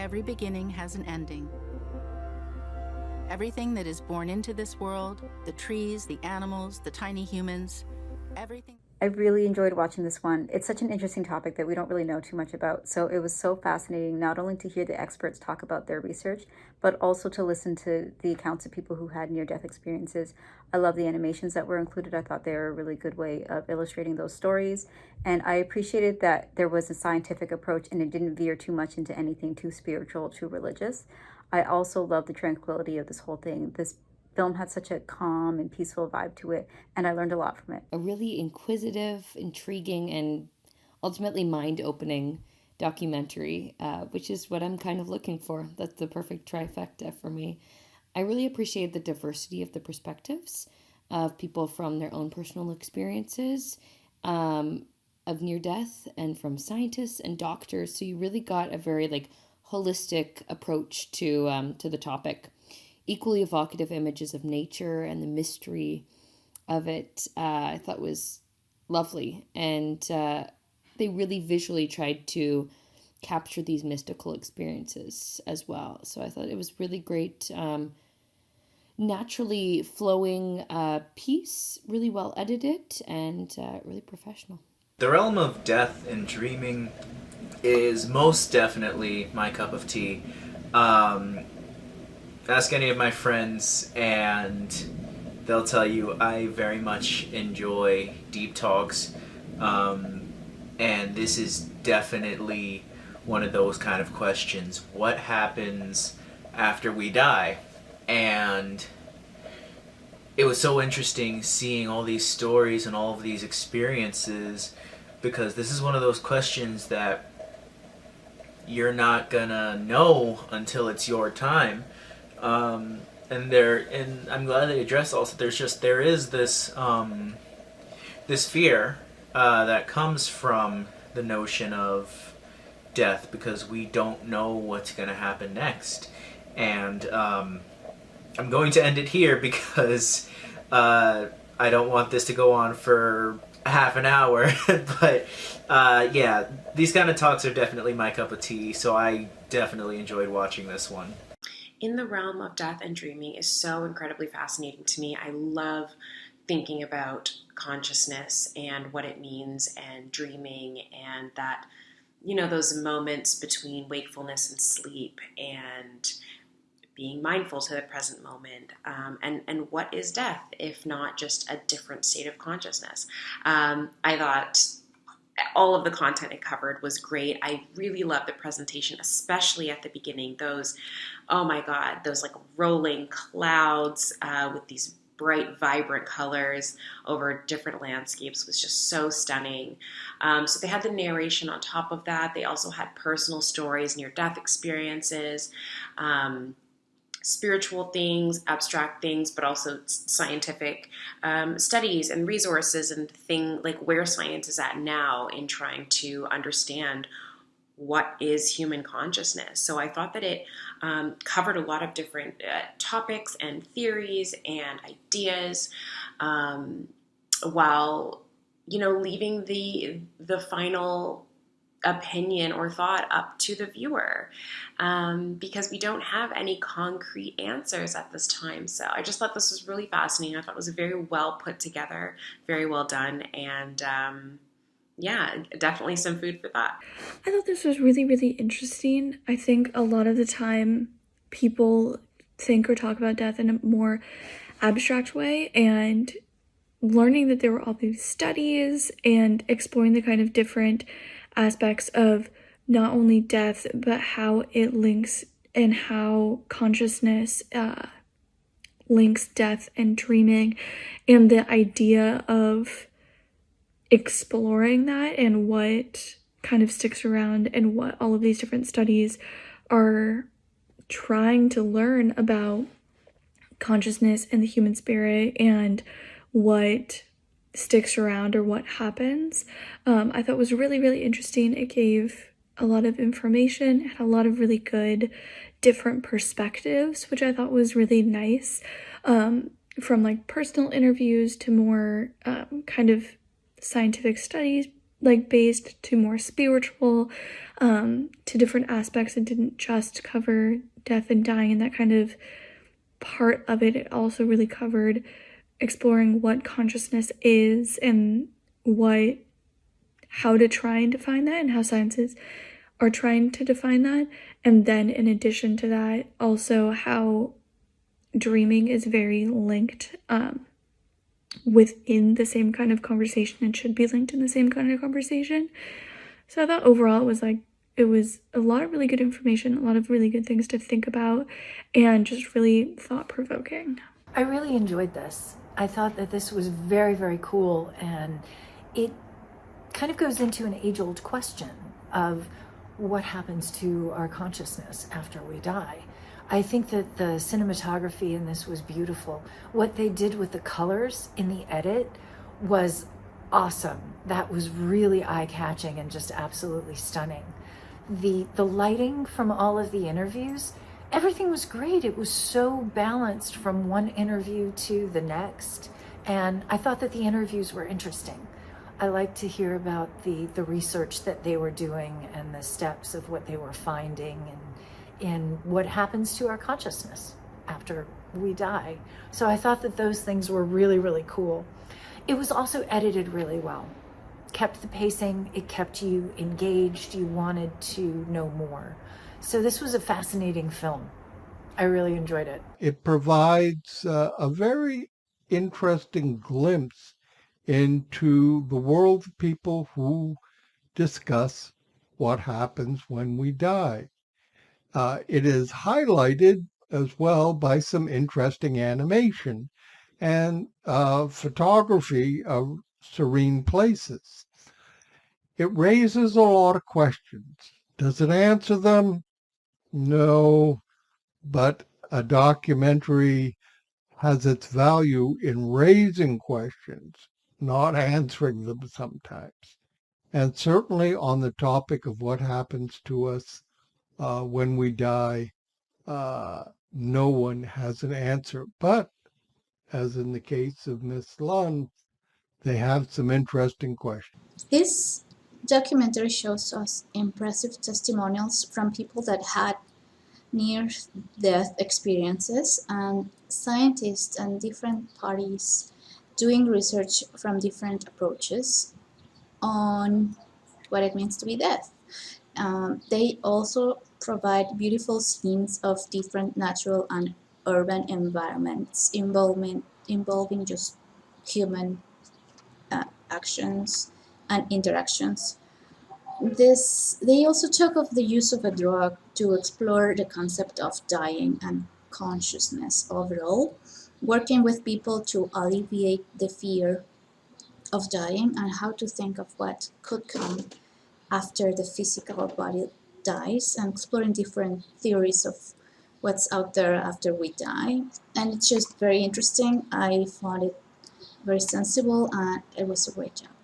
Every beginning has an ending. Everything that is born into this world, the trees, the animals, the tiny humans, everything. I really enjoyed watching this one. It's such an interesting topic that we don't really know too much about. So it was so fascinating not only to hear the experts talk about their research, but also to listen to the accounts of people who had near-death experiences. I love the animations that were included. I thought they were a really good way of illustrating those stories. And I appreciated that there was a scientific approach and it didn't veer too much into anything too spiritual, too religious. I also love the tranquility of this whole thing. This film had such a calm and peaceful vibe to it, and I learned a lot from it. A really inquisitive, intriguing, and ultimately mind-opening documentary, which is what I'm kind of looking for. That's the perfect trifecta for me. I really appreciate the diversity of the perspectives of people from their own personal experiences of near death, and from scientists and doctors. So you really got a very holistic approach to the topic. Equally evocative images of nature and the mystery of it, I thought was lovely. And they really visually tried to capture these mystical experiences as well. So I thought it was really great, naturally flowing piece, really well edited, and really professional. The realm of death and dreaming is most definitely my cup of tea. Ask any of my friends and they'll tell you I very much enjoy deep talks, and this is definitely one of those kind of questions. What happens after we die? And it was so interesting seeing all these stories and all of these experiences, because this is one of those questions that you're not gonna know until it's your time. And I'm glad they address also. There is this this fear that comes from the notion of death, because we don't know what's going to happen next. And I'm going to end it here because I don't want this to go on for half an hour. But yeah, these kind of talks are definitely my cup of tea. So I definitely enjoyed watching this one. In the realm of death and dreaming is so incredibly fascinating to me. I love thinking about consciousness and what it means, and dreaming, and that, those moments between wakefulness and sleep, and being mindful to the present moment, and what is death if not just a different state of consciousness. I thought all of the content it covered was great. I really loved the presentation, especially at the beginning. Those, oh my God, those rolling clouds with these bright, vibrant colors over different landscapes was just so stunning. So they had the narration on top of that. They also had personal stories, near-death experiences, spiritual things, abstract things, but also scientific studies and resources, and where science is at now in trying to understand what is human consciousness. So I thought that it covered a lot of different topics and theories and ideas, while leaving the final opinion or thought up to the viewer, because we don't have any concrete answers at this time. So I just thought this was really fascinating. I thought it was very well put together, very well done, and yeah, definitely some food for thought. I thought this was really, really interesting. I think a lot of the time people think or talk about death in a more abstract way, and learning that there were all these studies and exploring the kind of different aspects of not only death, but how it links, and how consciousness links death and dreaming, and the idea of exploring that and what kind of sticks around, and what all of these different studies are trying to learn about consciousness and the human spirit, and what sticks around or what happens. I thought was really, really interesting. It gave a lot of information, had a lot of really good different perspectives, which I thought was really nice, from personal interviews to more kind of scientific studies like based to more spiritual, to different aspects. It didn't just cover death and dying and that kind of part of it. It also really covered exploring what consciousness is and how to try and define that, and how sciences are trying to define that. And then in addition to that, also how dreaming is very linked within the same kind of conversation and should be linked in the same kind of conversation. So I thought overall it was a lot of really good information, a lot of really good things to think about, and just really thought-provoking. I really enjoyed this. I thought that this was very, very cool, and it kind of goes into an age-old question of what happens to our consciousness after we die. I think that the cinematography in this was beautiful. What they did with the colors in the edit was awesome. That was really eye-catching and just absolutely stunning. The lighting from all of the interviews, everything was great. It was so balanced from one interview to the next. And I thought that the interviews were interesting. I like to hear about the research that they were doing and the steps of what they were finding and what happens to our consciousness after we die. So I thought that those things were really, really cool. It was also edited really well. Kept the pacing, it kept you engaged, you wanted to know more. So this was a fascinating film. I really enjoyed it. It provides a very interesting glimpse into the world of people who discuss what happens when we die. It is highlighted as well by some interesting animation and photography of serene places. It raises a lot of questions. Does it answer them? No, but a documentary has its value in raising questions, not answering them sometimes. And certainly on the topic of what happens to us when we die, no one has an answer. But as in the case of Miss Lunn, they have some interesting questions. This documentary shows us impressive testimonials from people that had near-death experiences and scientists and different parties doing research from different approaches on what it means to be death. They also provide beautiful scenes of different natural and urban environments involving just human actions and interactions. They also talk of the use of a drug to explore the concept of dying and consciousness overall, working with people to alleviate the fear of dying and how to think of what could come after the physical body dies, and exploring different theories of what's out there after we die. And it's just very interesting. I found it very sensible and it was a great job.